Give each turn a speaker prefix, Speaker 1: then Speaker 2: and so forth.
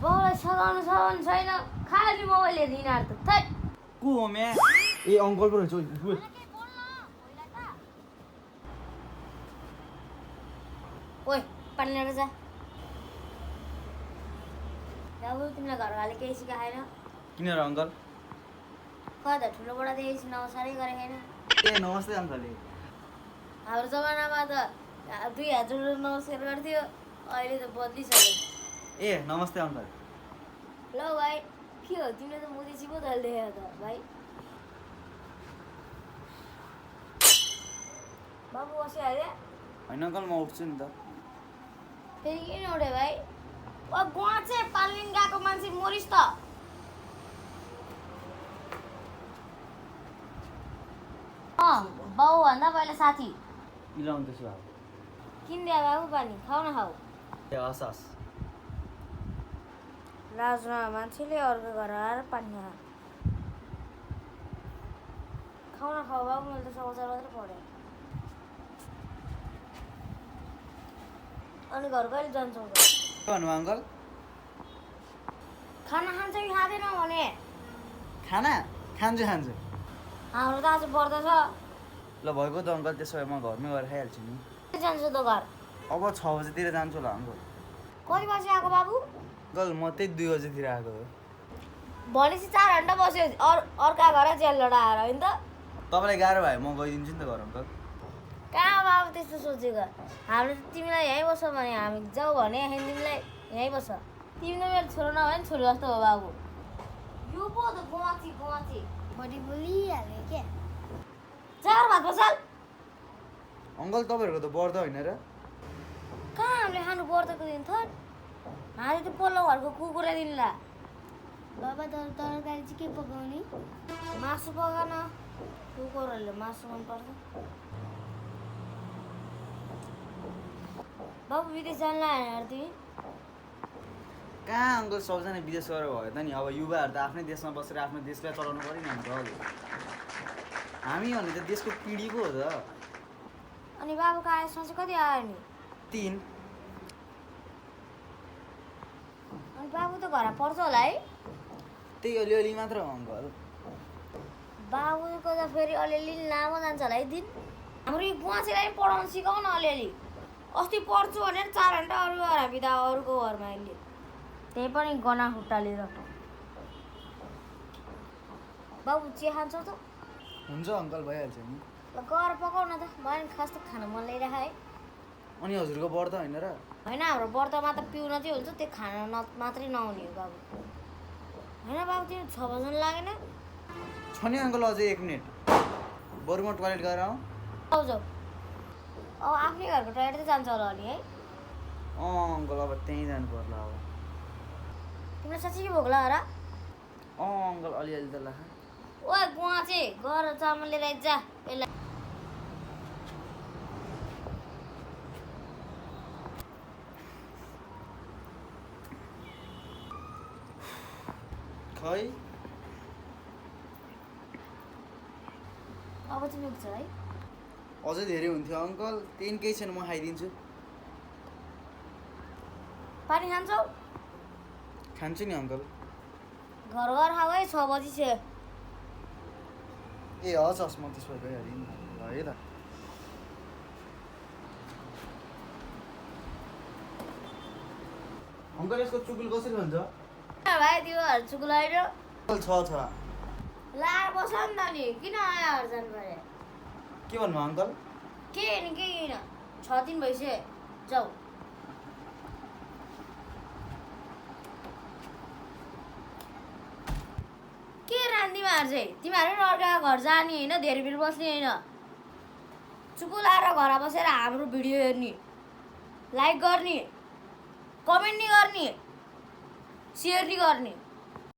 Speaker 1: बाउलाई सघाउनु छ भने छैन खाली मोबाइल हेरिदिन त थै
Speaker 2: को हो म्या ए अङ्कल पो रहेछ
Speaker 1: ओइ पानी लिएर जा बाबु तिमीलाई घरवाले केही सिकाएन
Speaker 2: किन र अङ्कल
Speaker 1: कता ठुलो बडादेखि नमस्कारै गरे छैन
Speaker 2: ए नमस्ते अङ्कल
Speaker 1: हाम्रो जमानामा त 2 हात जोडेर नमस्कार गर्थ्यो अहिले त बदलिसक्यो
Speaker 2: ए नमस्ते अङ्कल
Speaker 1: ल भाइ के हो तिमीले त मुदेसी पो दल देखेको त भाइ बाबु बसिहाल्यो
Speaker 2: होइन अङ्कल म उठ्छु नि त
Speaker 1: फेरि किन उठ्यो भाइ ओ गुवाचे पालिन गएको मान्छे मरिस् त बाउ भन्दा पहिला साथी
Speaker 2: मिलाउँदैछु अब
Speaker 1: किनिदिया बाबु पानी खाऊ न खाऊ
Speaker 2: ए हस् हस्
Speaker 1: लाजमा मान्छेले अर्को घर आएर पानी खाऊ न खाऊ बाबु मैले त समाचार मात्रै पढेँ अनि घर कहिले जान्छौ त
Speaker 2: के भन्नु अङ्कल
Speaker 1: खाना खान्छ कि खाँदैन भने
Speaker 2: खाना खान्छु खान्छु
Speaker 1: हाम्रो त आज व्रत छ
Speaker 2: ल भएको त अङ्कल त्यसो भए म घरमै गएर खाइहाल्छु नि
Speaker 1: जान्छु त घर
Speaker 2: अब 6 बजीतिर जान्छु होला अङ्कल
Speaker 1: कति बजी आएको बाबु
Speaker 2: अङ्कल म त्यही 2 बजीतिर आएको हो
Speaker 1: भनेपछि 4 घन्टा बस्यो अर्का घर जेल लडाएर होइन त
Speaker 2: तपाईँलाई गाह्रो भयो म गइदिन्छु नि त घर अङ्कल
Speaker 1: कहाँ बाबु त्यस्तो सोचेको हामीले त तिमीलाई यहीँ बस्छ भने हामी जाऊ भने तिमीलाई यहीँ बस्छ तिमी त मेरो छोरो नभए नि छोरो जस्तो हो बाबु यो पो त गुवाची बढी बोलिहाल्यो क्या चार भात बसाल
Speaker 2: अङ्कल तपाईँहरूको त व्रत होइन र
Speaker 1: कहाँ हामीले खानु व्रतको दिन थट हामीले त पल्लो घरको कुकुरा दिनला बाबा तरकारी चाहिँ के पकाउने मासु पकाउन कुकुरहरूले मासु मनपर्छ बाबु विदेश जान लाग्यो तिमी
Speaker 2: कहाँ अङ्कल सबजना विदेश गएर भयो त नि अब युवाहरू त आफ्नै देशमा बसेर आफ्नो देशलाई चलाउनु पऱ्यो नि अन्त हामी भने त देशको पिँढी पो हो त
Speaker 1: अनि बाबुको आयसमा चाहिँ कति आयो नि
Speaker 2: 3
Speaker 1: अनि बाबु त घर पर्छ होला है
Speaker 2: त्यही अलिअलि मात्र हो अङ्कल
Speaker 1: बाबुको त फेरि अलिअलि लामो जान्छ होला है दिन हाम्रो यो बुवासीलाई पनि पढाउनु सिकाउ न अलिअलि अस्ति पढ्छु भनेर 4 घन्टा अरू घर बिदा अरूको घरमा अहिले त्यही पनि गना खुट्टा लिएर बाबु चिया खान्छौ त
Speaker 2: हुन्छ अङ्कल भइहाल्छ नि
Speaker 1: ल गएर पकाउ न त मलाई नि खास त खान मन लागिरहेको है
Speaker 2: अनि हजुरको व्रत होइन र
Speaker 1: होइन हाम्रो व्रतमा त पिउन चाहिँ हुन्छ त्यो खाना मात्रै नहुने हो बाबु होइन बाबु त्यो 6 बज्न लागेन
Speaker 2: छ नि अङ्कल अझै 1 मिनट बरु म टोयलेट गएर आउँ
Speaker 1: जाऊ जाऊ अब आफ्नै घरको टोयलेट चाहिँ जान्छ होला नि है
Speaker 2: अङ्कल अब त्यहीँ जानु पर्ला अब
Speaker 1: तिमीलाई साँच्चै भोक लाग्यो र
Speaker 2: अङ्कल अलिअलि त ला
Speaker 1: ओ गुवा चाहिँ गएर चामल लिएर जा यसलाई
Speaker 2: खै
Speaker 1: अब चाहिँ पुग्छ है
Speaker 2: अझै धेरै हुन्थ्यो अङ्कल त्यही केही छैन म खाइदिन्छु
Speaker 1: पानी खान्छौ
Speaker 2: खान्छु नि अङ्कल
Speaker 1: घर घर खाऊ है 6 बजी छ
Speaker 2: ए हस् हस् म त्यसो भए गइहालेँ नि ल है त अङ्कल यसको चुकुल कसरी भन्छ
Speaker 1: भाइ त्यो चुकुलाएर
Speaker 2: अङ्कल छ
Speaker 1: लाएर बस नि त नि किन आएर जानु पर्यो
Speaker 2: के भन्नु अङ्कल
Speaker 1: के नि के किन 6 दिन भइसक्यो जाऊ के तिमीहरू चाहिँ तिमीहरू नि अर्काको घर जाने होइन धेरै बेर बस्ने होइन चुकु लाएर घर बसेर हाम्रो भिडियो हेर्ने लाइक गर्ने कमेन्ट नि गर्ने सेयर नि गर्ने